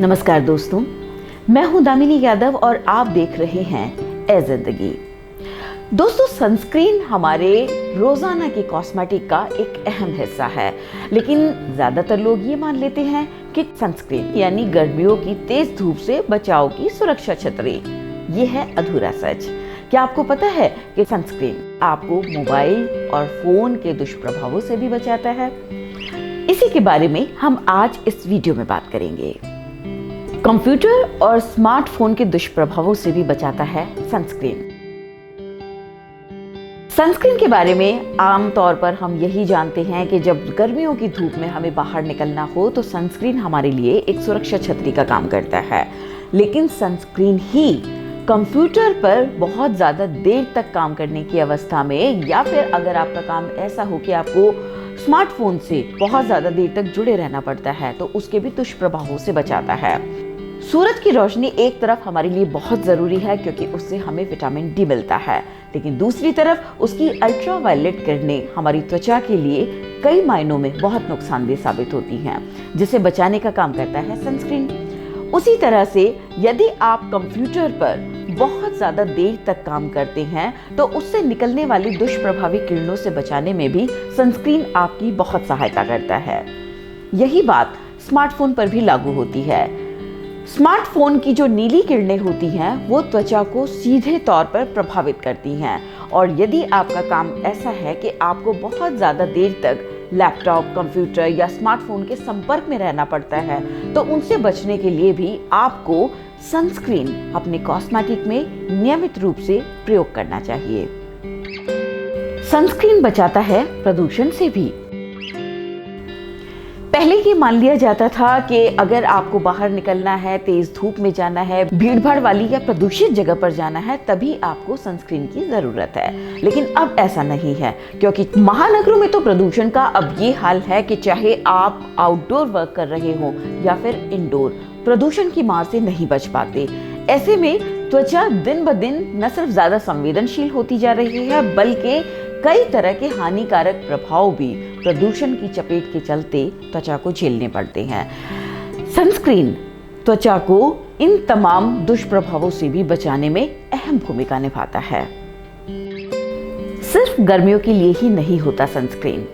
नमस्कार दोस्तों, मैं हूं दामिनी यादव और आप देख रहे हैं ए जिंदगी। दोस्तों, सनस्क्रीन हमारे रोजाना की कॉस्मेटिक का एक अहम हिस्सा है, लेकिन ज्यादातर लोग ये मान लेते हैं कि सनस्क्रीन यानी गर्मियों की तेज धूप से बचाव की सुरक्षा छतरी। ये है अधूरा सच। क्या आपको पता है कि सनस्क्रीन आपको मोबाइल और फोन के दुष्प्रभावों से भी बचाता है? इसी के बारे में हम आज इस वीडियो में बात करेंगे। कंप्यूटर और स्मार्टफोन के दुष्प्रभावों से भी बचाता है सनस्क्रीन। सनस्क्रीन के बारे में आमतौर पर हम यही जानते हैं कि जब गर्मियों की धूप में हमें बाहर निकलना हो तो सनस्क्रीन हमारे लिए एक सुरक्षा छतरी का काम करता है। लेकिन सनस्क्रीन ही कंप्यूटर पर बहुत ज़्यादा देर तक काम करने की अवस्था में, या फिर अगर आपका काम ऐसा हो कि आपको स्मार्टफोन से बहुत ज़्यादा देर तक जुड़े रहना पड़ता है, तो उसके भी दुष्प्रभावों से बचाता है। सूरज की रोशनी एक तरफ हमारे लिए बहुत ज़रूरी है क्योंकि उससे हमें विटामिन डी मिलता है, लेकिन दूसरी तरफ उसकी अल्ट्रावायलेट किरणें हमारी त्वचा के लिए कई मायनों में बहुत नुकसानदेह साबित होती हैं, जिसे बचाने का काम करता है सनस्क्रीन। उसी तरह से यदि आप कंप्यूटर पर बहुत ज़्यादा देर तक काम करते हैं तो उससे निकलने वाली दुष्प्रभावी किरणों से बचाने में भी सनस्क्रीन आपकी बहुत सहायता करता है। यही बात स्मार्टफोन पर भी लागू होती है। स्मार्टफोन की जो नीली किरणें होती हैं वो त्वचा को सीधे तौर पर प्रभावित करती हैं, और यदि आपका काम ऐसा है कि आपको बहुत ज़्यादा देर तक लैपटॉप, कंप्यूटर या स्मार्टफोन के संपर्क में रहना पड़ता है तो उनसे बचने के लिए भी आपको सनस्क्रीन अपने कॉस्मेटिक में नियमित रूप से प्रयोग करना चाहिए। सनस्क्रीन बचाता है प्रदूषण से भी। पहले ये मान लिया जाता था कि अगर आपको बाहर निकलना है, तेज धूप में जाना है, भीड़भाड़ वाली या प्रदूषित जगह पर जाना है, तभी आपको सनस्क्रीन की जरूरत है। लेकिन अब ऐसा नहीं है, क्योंकि महानगरों में तो प्रदूषण का अब ये हाल है कि चाहे आप आउटडोर वर्क कर रहे हो या फिर इंडोर, प्रदूषण की मार से नहीं बच पाते। ऐसे में त्वचा दिन ब दिन न सिर्फ ज्यादा संवेदनशील होती जा रही है, बल्कि कई तरह के हानिकारक प्रभाव भी प्रदूषण की चपेट के चलते त्वचा को झेलने पड़ते हैं। सनस्क्रीन त्वचा को इन तमाम दुष्प्रभावों से भी बचाने में अहम भूमिका निभाता है। सिर्फ गर्मियों के लिए ही नहीं होता सनस्क्रीन।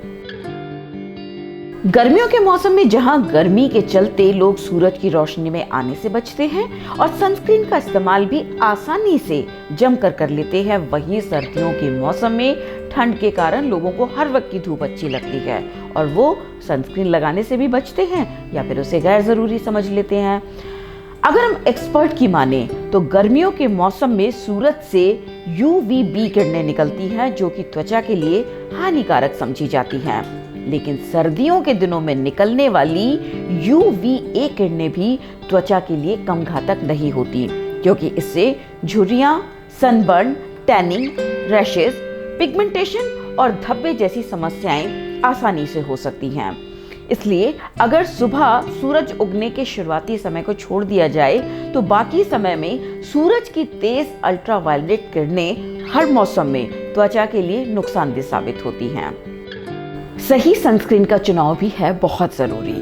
गर्मियों के मौसम में जहां गर्मी के चलते लोग सूरज की रोशनी में आने से बचते हैं और सनस्क्रीन का इस्तेमाल भी आसानी से जमकर कर लेते हैं, वहीं सर्दियों के मौसम में ठंड के कारण लोगों को हर वक्त की धूप अच्छी लगती है और वो सनस्क्रीन लगाने से भी बचते हैं या फिर उसे गैर जरूरी समझ लेते हैं। अगर हम एक्सपर्ट की माने तो गर्मियों के मौसम में सूरज से UVB किरणें निकलती हैं, जो कि त्वचा के लिए हानिकारक समझी जाती हैं। लेकिन सर्दियों के दिनों में निकलने वाली UVA किरणें भी त्वचा के लिए कम घातक नहीं होती, क्योंकि इससे झुर्रियां, सनबर्न, टैनिंग, रैशेस, पिगमेंटेशन और धब्बे जैसी समस्याएं आसानी से हो सकती हैं। इसलिए अगर सुबह सूरज उगने के शुरुआती समय को छोड़ दिया जाए तो बाकी समय में सूरज की तेज अल्ट्रावायलेट किरणें हर मौसम में त्वचा के लिए नुकसानदेह साबित होती हैं। सही सनस्क्रीन का चुनाव भी है बहुत जरूरी।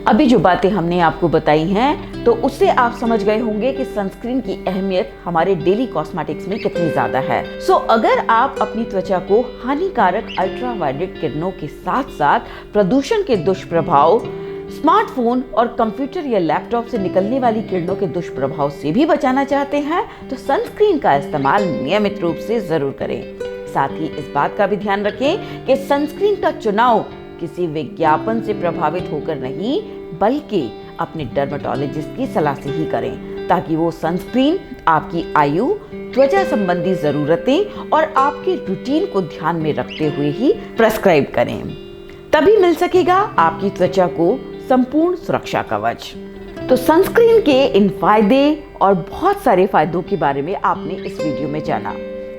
अभी जो बातें हमने आपको बताई हैं तो उससे आप समझ गए होंगे कि सनस्क्रीन की अहमियत हमारे डेली कॉस्मेटिक्स में कितनी ज्यादा है। अगर आप अपनी त्वचा को हानिकारक अल्ट्रावायलेट किरणों के साथ साथ प्रदूषण के दुष्प्रभाव, स्मार्टफोन और कंप्यूटर या लैपटॉप से निकलने वाली किरणों के दुष्प्रभाव से भी बचाना चाहते हैं तो सनस्क्रीन का इस्तेमाल नियमित रूप से जरूर करें। साथ ही इस बात का भी ध्यान रखें कि सनस्क्रीन का चुनाव किसी विज्ञापन से प्रभावित होकर नहीं, बल्कि अपने डर्मेटोलॉजिस्ट की सलाह से ही करें, ताकि वो सनस्क्रीन आपकी आयु, त्वचा संबंधी जरूरतें और आपके रूटीन को ध्यान में रखते हुए ही प्रेस्क्राइब करें। तभी मिल सकेगा आपकी त्वचा को संपूर्ण सुरक्षा कवच। तो सनस्क्रीन के इन फायदे और बहुत सारे फायदों के बारे में आपने इस वीडियो में जाना।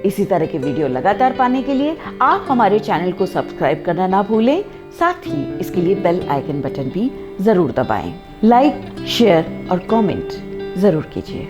इसी तरह के वीडियो लगातार पाने के लिए आप हमारे चैनल को सब्सक्राइब करना ना भूलें। साथ ही इसके लिए बेल आइकन बटन भी जरूर दबाएं। लाइक, शेयर और कमेंट जरूर कीजिए।